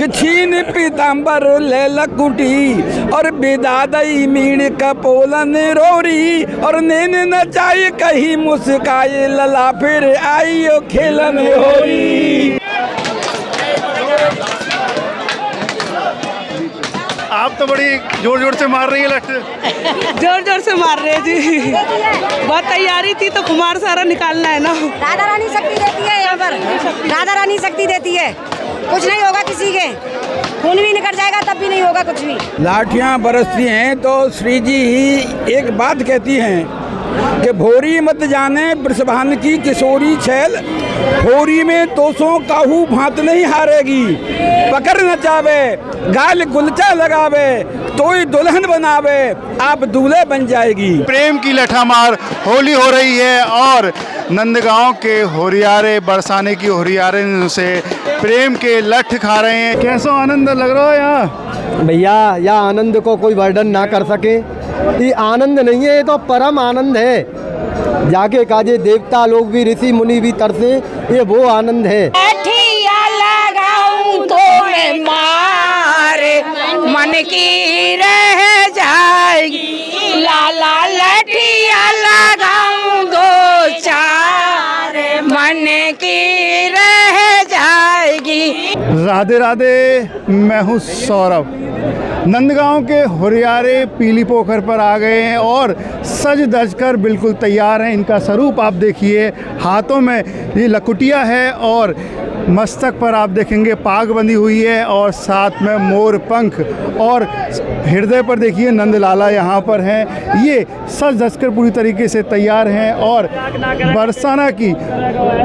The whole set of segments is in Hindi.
कि छीन पीताम्बर ले लकुटी और बिदादई मीण कपोलन रोरी और नैन नचाई कहीं मुस्काए लला फिर आई ओ खेलन होरी। आप तो बड़ी जोर जोर से मार रही है लठ। जोर जोर से मार रहे हैं जी, बहुत तैयारी थी तो कुमार सारा निकालना है ना। राधा रानी शक्ति देती है यहाँ पर, राधा रानी शक्ति देती है, कुछ नहीं होगा किसी के, खून भी निकल जाएगा तब भी नहीं होगा कुछ भी। लाठियाँ बरसती हैं तो श्री जी एक बात कहती हैं कि भोरी मत जाने वृषभान की किशोरी छैल, भोरी में तोसों काहू भांत नहीं हारेगी, पकड़ नचावे गाल गुलचा लगावे तोई दुल्हन बनावे आप दूल्हे बन जाएगी। प्रेम की लठामार होली हो रही है और नंदगांव के होरियारे बरसाने की होरियारे से प्रेम के लठ खा रहे हैं। कैसा आनंद लग रहा है यहाँ भैया? यह आनंद को कोई वर्णन ना कर सके, ये आनंद नहीं है, ये तो परम आनंद है। जाके काजे देवता लोग भी ऋषि मुनि भी तरसे, ये वो आनंद है। लगाऊं तो मैं मारे मन की रह जाएगी, लाला लठिया लगाऊं दो चार मन की रह जाएगी। राधे राधे, मैं हूँ सौरभ। नंदगांव के होरियारे पीली पोखर पर आ गए हैं और सज धज कर बिल्कुल तैयार हैं। इनका स्वरूप आप देखिए, हाथों में ये लकुटिया है और मस्तक पर आप देखेंगे पाग बंधी हुई है और साथ में मोर पंख, और हृदय पर देखिए नंदलाला यहाँ पर हैं। ये सज धज कर पूरी तरीके से तैयार हैं और बरसाना की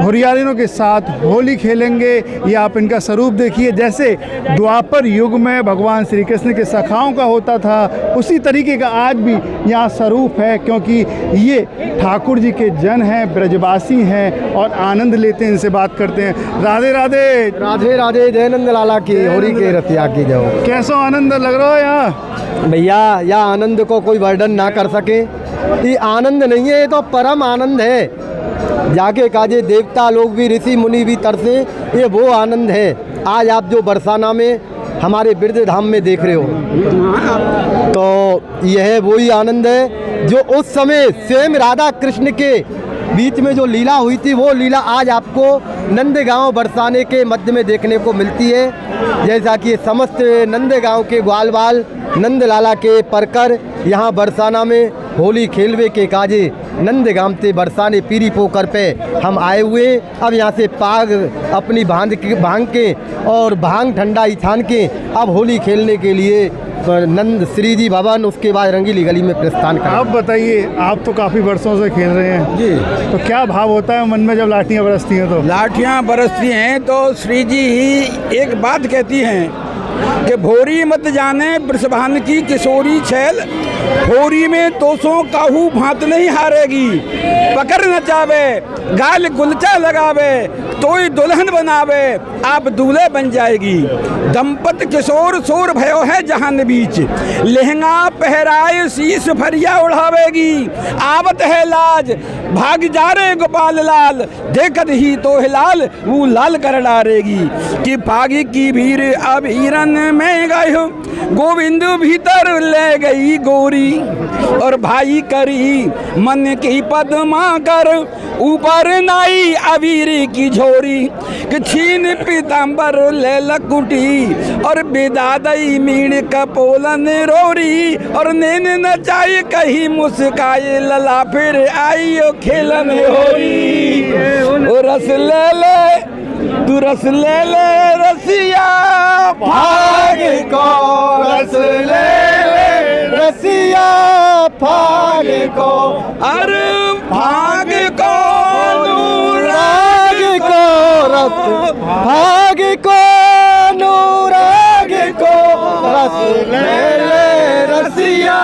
होरियारिनों के साथ होली खेलेंगे। ये आप इनका स्वरूप देखिए, जैसे द्वापर युग में भगवान श्री कृष्ण के सखाओं का होता था, उसी तरीके का आज भी यहाँ स्वरूप है, क्योंकि ये ठाकुर जी के जन हैं, ब्रजवासी हैं और आनंद लेते हैं। इनसे बात करते हैं। राधे राधे। राधे राधे, जय नंद लाला की, होरी के रतिया की जय। कैसा आनंद लग रहा है यहाँ भैया? यह आनंद को कोई वर्णन ना कर सके, ये आनंद नहीं है, ये तो परम आनंद है। जाके काजे देवता लोग भी ऋषि मुनि भी तरसे, ये वो आनंद है। आज आप जो बरसाना में हमारे बिरज धाम में देख रहे हो, तो यह वही आनंद है जो उस समय स्वयं राधा कृष्ण के बीच में जो लीला हुई थी, वो लीला आज आपको नंदगांव बरसाने के मध्य में देखने को मिलती है। जैसा कि समस्त नंदगांव के ग्वाल बाल नंदलाला के परकर यहाँ बरसाना में होली खेलवे के काजे नंदगांव से बरसाने पीरी पोखर पे हम आए हुए। अब यहाँ से पाग अपनी भांग के और भांग ठंडा छान के अब होली खेलने के लिए नंद श्री जी भवन, उसके बाद रंगीली गली में प्रस्थान करें। आप बताइए, आप तो काफ़ी वर्षों से खेल रहे हैं जी, तो क्या भाव होता है मन में जब लाठियाँ बरसती हैं? तो लाठियाँ बरसती हैं तो श्री जी एक बात कहती हैं कि भोरी मत जाने वृषभान की किशोरी छैल, भोरी में तोसों काहू भांत नहीं हारेगी, पकड़ नचावे गाल गुलचा लगावे तोई दुल्हन बनावे आप दूल्हे बन जाएगी। दंपत किशोर शोर भयो है जहान बीच, लहंगा पहराए शीश फरिया उड़ावेगी, आवत है लाज भाग जा रे गोपाल लाल, देखत ही तो हिलाल वो लाल कर डारेगी। कि पागी की भीड़ अब हिरन में गई, गोविंद भीतर ले गई गोरी, और भाई करी मन की पद्मा कर ऊपर नाई अबीर की झोरी, कि छीन पीताम्बर ले लकुटी और बिदादई मीण कपोलन रोरी, और नैन नचाई कहीं मुस्काए लला फिर आई ओ खेलन होरी। ओ रस ले ले तू रस ले ले रसिया भाग को, रस ले ले रसिया भाग को, अरे भाग को अनुराग को, रस भाग को अनुराग को, रस ले ले रसिया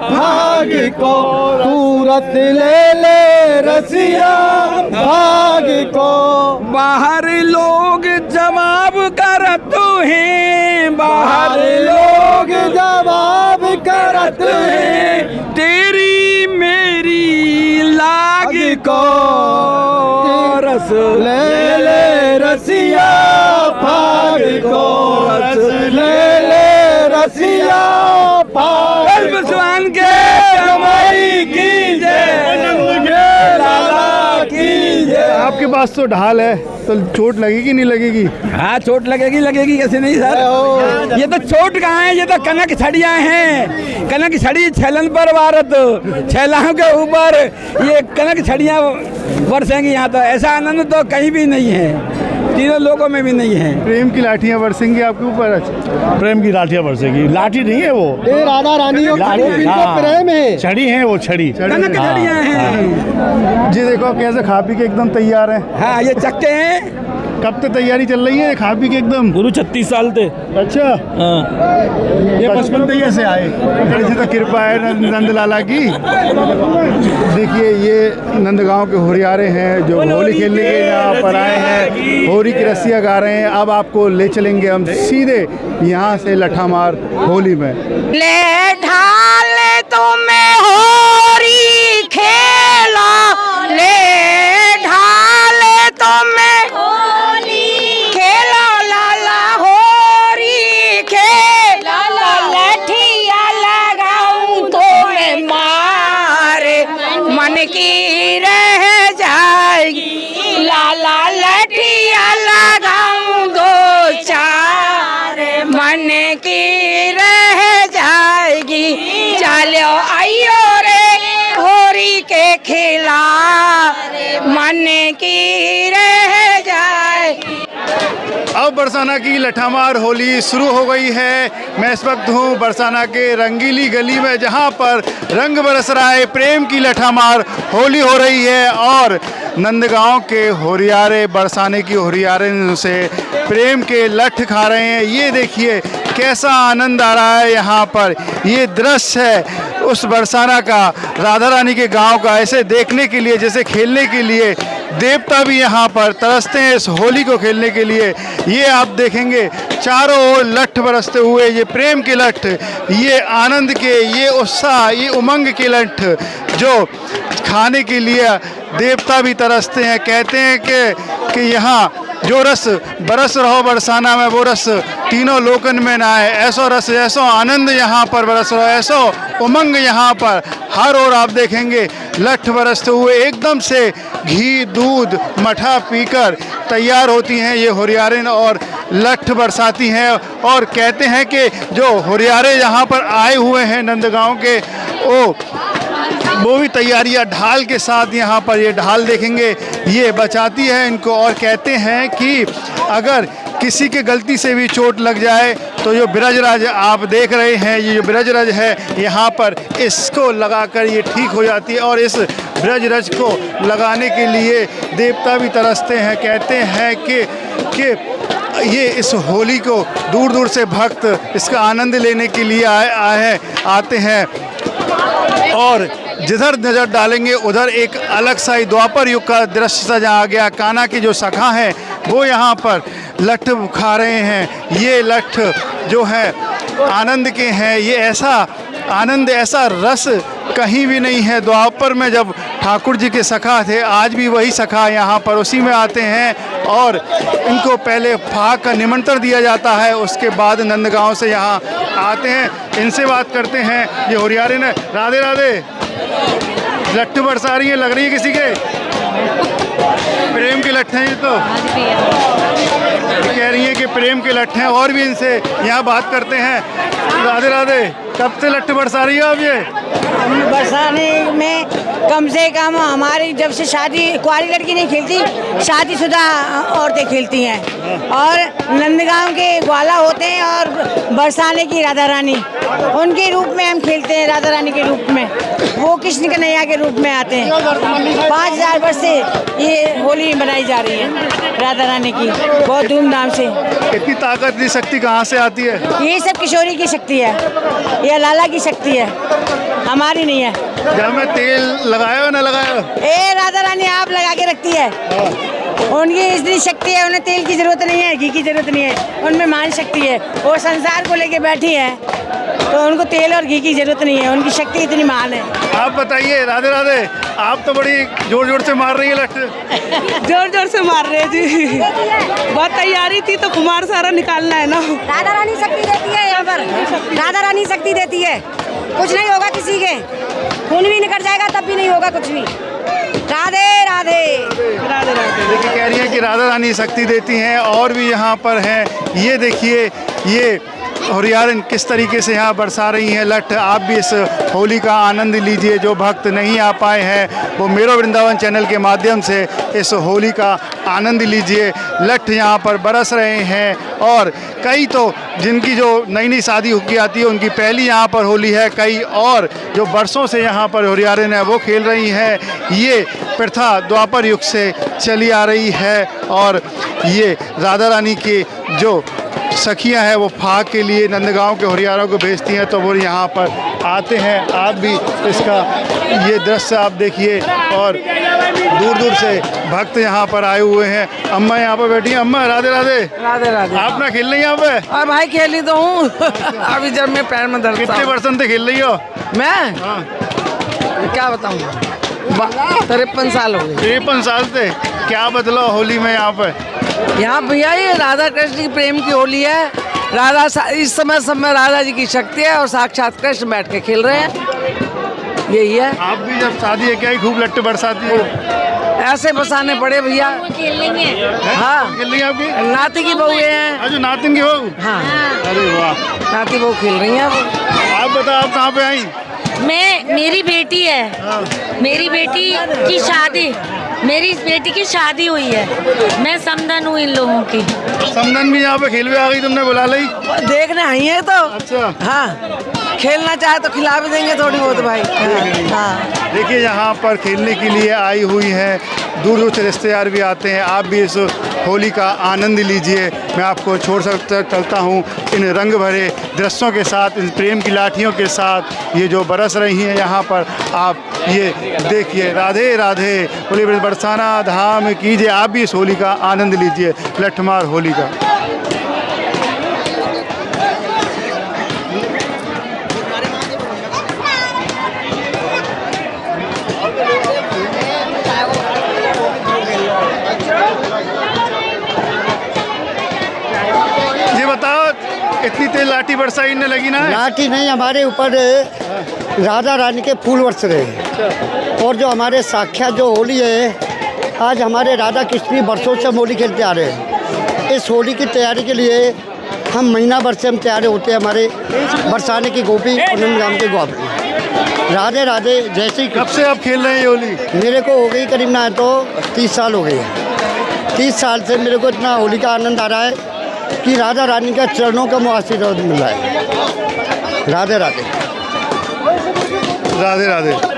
भाग को, तू रस ले ले रसिया भाग को। बाहर लोग जवाब करत हैं, बाहर लोग जवाब करत हैं, तेरी मेरी लाग को, रस ले ले रसिया भाग को, रस रसिया पार भगवान के कमाई की जय, लाला की जय। आपके पास तो ढाल है, तो चोट लगेगी नहीं लगेगी? हाँ चोट लगेगी कैसे नहीं सर। ये तो चोट कहाँ है, ये तो कनक छड़ियाँ हैं। कनक छड़ी छलन पर भारत, छैलाओं के ऊपर ये कनक छड़ियाँ बरसेंगी। यहाँ तो ऐसा आनंद तो कहीं भी नहीं है, तीनों लोगों में भी नहीं है। प्रेम की लाठियाँ बरसेंगी आपके ऊपर? अच्छा, प्रेम की लाठियाँ बरसेगी। लाठी नहीं है वो, ये राधा रानी और लाठी, गोपी का हाँ। प्रेम है। छड़ी है वो, छड़ी। कनक छड़ियाँ हैं। जी देखो कैसे खा पी के एकदम तैयार हैं। हाँ ये चक्के हैं। कब से तैयारी चल रही है खा पी के एकदम? गुरु 36 साल थे। अच्छा, ये बचपन से ही ऐसे आए, ऐसे तो कृपा है नंद लाला की। देखिए ये नंदगांव के होरियारे हैं जो होली खेलने के यहाँ पर आए हैं, होली की रस्सियाँ गा रहे हैं। अब आपको ले चलेंगे हम सीधे यहाँ से लठामार होली में। ले ढाले तुम्हें होरी खेला, ले ढाले तुम्हें होली खेला, लाला होरी खेला, लठिया लगाऊं तो मैं मारे मन की रह जाएगी, लाला लठिया लगाऊं दो चार मन की रह जाएगी, चलो आइयो रे होरी के खिला मन की रह जाएगी। अब बरसाना की लठामार होली शुरू हो गई है। मैं इस वक्त हूँ बरसाना के रंगीली गली में, जहाँ पर रंग बरस रहा है, प्रेम की लठामार होली हो रही है। और नंदगांव के होरियारे बरसाने की होरियारे से प्रेम के लठ खा रहे हैं। ये देखिए कैसा आनंद आ रहा है यहाँ पर। ये दृश्य है उस बरसाना का, राधा रानी के गांव का, ऐसे देखने के लिए जैसे खेलने के लिए देवता भी यहाँ पर तरसते हैं इस होली को खेलने के लिए। ये आप देखेंगे चारों ओर लठ बरसते हुए, ये प्रेम के लठ, ये आनंद के, ये उत्साह, ये उमंग के लठ जो खाने के लिए देवता भी तरसते हैं। कहते हैं कि यहाँ जो रस बरस रहो बरसाना में, वो रस तीनों लोकन में ना है। ऐसो रस, ऐसो आनंद यहाँ पर बरस रहो, ऐसो उमंग यहाँ पर हर ओर आप देखेंगे लठ बरसते हुए। एकदम से घी दूध मठा पीकर तैयार होती हैं ये होरियारे और लठ बरसाती हैं। और कहते हैं कि जो होरियारे यहाँ पर आए हुए हैं नंदगांव के, वो भी तैयारियां ढाल के साथ यहाँ पर, ये ढाल देखेंगे ये बचाती है इनको। और कहते हैं कि अगर किसी के गलती से भी चोट लग जाए तो जो ब्रजराज आप देख रहे हैं, ये जो ब्रजराज है यहाँ पर, इसको लगाकर ये ठीक हो जाती है। और इस ब्रजराज को लगाने के लिए देवता भी तरसते हैं। कहते हैं कि ये इस होली को दूर दूर से भक्त इसका आनंद लेने के लिए आते हैं। और जिधर नज़र डालेंगे उधर एक अलग सा ही द्वापर युग का दृश्य सजा आ गया। कान्हा की जो सखा हैं वो यहाँ पर लठ खा रहे हैं। ये लठ जो है आनंद के हैं। ये ऐसा आनंद, ऐसा रस कहीं भी नहीं है। द्वापर में जब ठाकुर जी के सखा थे, आज भी वही सखा यहाँ पर उसी में आते हैं और इनको पहले फाग का निमंत्रण दिया जाता है, उसके बाद नंदगांव से यहाँ आते हैं। इनसे बात करते हैं। ये होरियारे ने, राधे राधे, लट्ठ बरसा रही है, लग रही है किसी के प्रेम के लट्ठ हैं। ये तो कह रही है कि प्रेम के लट्ठ हैं। और भी इनसे यहाँ बात करते हैं। राधे राधे, कब से लट्ठ बरसा रही हो आप? ये बरसाने में कम से कम हमारी जब से शादी, कुंवारी लड़की नहीं खेलती, शादीशुदा औरतें खेलती हैं। और नंदगांव के ग्वाला होते हैं और बरसाने की राधा रानी, उनके रूप में हम खेलते हैं। राधा रानी के रूप में, वो कृष्ण कन्हैया के रूप में आते हैं। 5000 वर्ष से ये होली मनाई जा रही है राधा रानी की, बहुत धूमधाम से। इतनी ताकत, इतनी शक्ति कहाँ से आती है? ये सब किशोरी की शक्ति है, ये लाला की शक्ति है, हमारी नहीं है। जब मैं तेल लगाया हो ना लगाया हो? ए राधा रानी आप लगा के रखती है, उनकी इतनी शक्ति है, उन्हें तेल की जरूरत नहीं है, घी की जरूरत नहीं है, उनमें मान शक्ति है। वो संसार को लेके बैठी है तो उनको तेल और घी की जरूरत नहीं है, उनकी शक्ति इतनी महान है। आप बताइए, राधे राधे। आप तो बड़ी जोर जोर से मार रही है लठ। जोर जोर से मार रहे हैं जी। बहुत तैयारी थी तो खुमार सारा निकालना है ना। राधा रानी शक्ति देती है यहाँ पर, राधा रानी शक्ति देती है। कुछ नहीं होगा किसी के, खून भी निकल जाएगा तब भी नहीं होगा कुछ भी। राधे राधे राधे राधे। देखिए, कह रही है कि राधा रानी शक्ति देती हैं। और भी यहाँ पर हैं, ये देखिए, ये हुरियारिन किस तरीके से यहाँ बरसा रही हैं लठ। आप भी इस होली का आनंद लीजिए। जो भक्त नहीं आ पाए हैं वो मेरो वृंदावन चैनल के माध्यम से इस होली का आनंद लीजिए। लठ यहाँ पर बरस रहे हैं और कई तो जिनकी जो नई नई शादी होके आती है उनकी पहली यहाँ पर होली है। कई और जो बरसों से यहाँ पर हुरियारिन है वो खेल रही हैं। ये प्रथा द्वापर युग से चली आ रही है और ये राधा रानी के जो सखियां हैं वो फाग के लिए नंदगांव के हुरियारों को भेजती हैं तो वो यहाँ पर आते हैं। आप भी इसका ये दृश्य आप देखिए और दूर दूर से भक्त यहाँ पर आए हुए हैं। अम्मा यहाँ पर बैठी हैं। अम्मा राधे राधे। राधे राधे। आप ना खेल रही हैं यहाँ पे? और भाई खेली तो हूँ। अभी जब मैं पैर में दर्द कितने बरसन से खेल रही हो? मैं हाँ, क्या बताऊँ, 53 साल हो गए। 53 साल से। क्या बदला होली में यहाँ पे? यहाँ भैया ये राधा कृष्ण की प्रेम की होली है। इस समय राधा जी की शक्ति है और साक्षात कृष्ण बैठ के खेल रहे हैं, यही है। आप भी जब शादी है क्या ही खूब लट्टे बरसाती हो? ऐसे बसाने पड़े भैया। खेल लेंगे। हाँ, खेल रही हैं आपकी? नाती की बहू हैं। आज नातिन की बहू? हाँ, अरे वाह। नाती बहू खेल रही हैं। आप बताओ, आप कहाँ पे आई? मेरी बेटी है, मेरी बेटी की शादी, मेरी बेटी की शादी हुई है। मैं समधन हूँ इन लोगों की। समधन भी यहाँ पे खेलवे आ गई, तुमने बुला ली? देखने आई है तो। अच्छा। हाँ, खेलना चाहे तो खिला भी देंगे थोड़ी बहुत भाई। हाँ। देखिए, यहाँ पर खेलने के लिए आई हुई है, दूर दूर से रिश्तेदार भी आते हैं। आप भी इस होली का आनंद लीजिए। मैं आपको छोड़ चलता हूँ इन रंग भरे दृश्यों के साथ, इन प्रेम की लाठियों के साथ ये जो बरस रही हैं यहाँ पर। आप ये देखिए, राधे राधे बोले बरसाना धाम कीजिए। आप भी इस होली का आनंद लीजिए, लठमार होली का। ये बताओ, इतनी तेज लाठी बरसाई ने लगी ना? लाठी नहीं, हमारे ऊपर राधा रानी के फूल बरस रहे हैं। और जो हमारे साक्षात जो होली है, आज हमारे राधा कृष्ण बरसों से हम होली खेलते आ रहे हैं। इस होली की तैयारी के लिए हम महीना भर से हम तैयार होते हैं। हमारे बरसाने की गोपी और नंदगांव के गोपी। राधे राधे। जैसे कब से आप खेल रहे हैं ये होली? मेरे को हो गई करीब ना तो 30 साल हो गए हैं। 30 साल से मेरे को इतना होली का आनंद आ रहा है कि राधा रानी का चरणों का मुझे आशीर्वाद मिल रहा है। राधे राधे। राधे राधे।